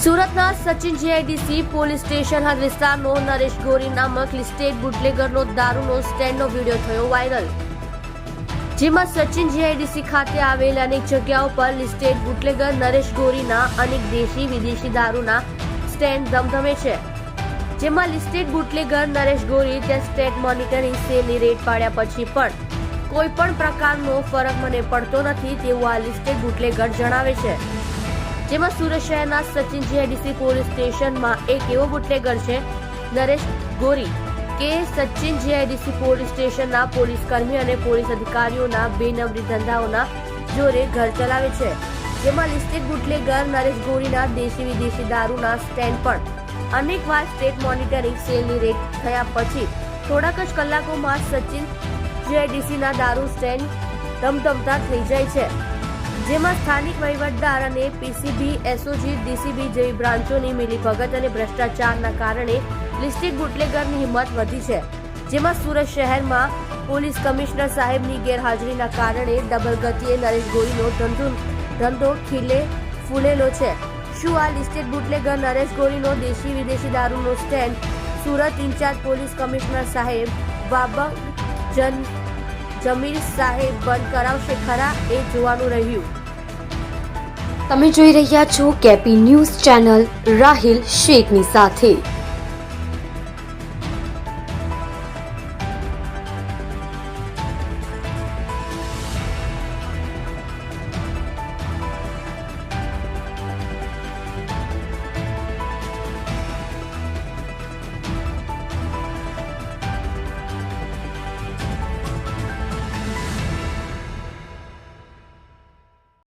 સુરતના Sachin GIDC police station હદ વિસ્તારનો નરેશ ગોરી નામક લિસ્ટેડ બુટલેગરનો દારૂનો સ્ટેન્ડનો વિડીયો થયો વાયરલ, જેમાં સચિન જીઆઈડીસી ખાતે આવેલ અનેક જગ્યાઓ પર લિસ્ટેડ બુટલેગર નરેશ ગોરીના અનેક દેશી વિદેશી દારૂના સ્ટેન્ડ ધમધમે છે. જેમાં લિસ્ટેડ બુટલેગર નરેશ ગોરી ત્યાં સ્ટેટ મોનિટરિંગ સેલની રેડ પાડ્યા પછી પણ કોઈ પણ પ્રકારનો ફરક મને પડતો નથી તેવું આ લિસ્ટેડ બુટલેગર જણાવે છે. જેમાં સુરત શહેરના સચિન જીઆઈડીસી પોલીસ સ્ટેશનમાં એક એવો બુટલેગર છે નરેશ ગોરી કે સચિન જીઆઈડીસી પોલીસ સ્ટેશનના પોલીસ કર્મી અને પોલીસ અધિકારીઓના બેનમરી ધંધાઓના જોરે ઘર ચલાવે છે. જેમાં લિસ્ટેડ બુટલેગર નરેશ ગોરીના દેશી વિદેશી દારૂના સ્ટેન્ડ પણ અનેકવાર સ્ટેટ મોનિટરિંગ સેલની રેડ થયા પછી થોડાક જ કલાકોમાં સચિન જીઆઈડીસીના દારૂ સ્ટેન્ડ ધમધમતા થઈ જાય છે. જેમાં સ્થાનિક વહીવટદાર અને પીસીબી, એસઓજી, ડીસીબી જેવી બ્રાન્ચોની મિલીભગત અને ભ્રષ્ટાચારના કારણે લિસ્ટેડ બુટલેગરની હિંમત વધી છે. જેમાં સુરત શહેરમાં પોલીસ કમિશનર સાહેબની ગેરહાજરીના કારણે ડબલ ગતિએ નરેશ ગોરીનો ધંધો ખીલે ફૂલેલો છે. શું આ લિસ્ટેડ બુટલેગર નરેશ ગોરીનો દેશી વિદેશી દારૂનો stand Surat in charge police commissioner સાહેબ વાબક જમીર સાહેબ બંધ કરાવશે ખરા? એ જોવાનું રહ્યું. તમે જોઈ રહ્યા છો કેપી ન્યૂઝ ચેનલ રાહિલ શેખની સાથે.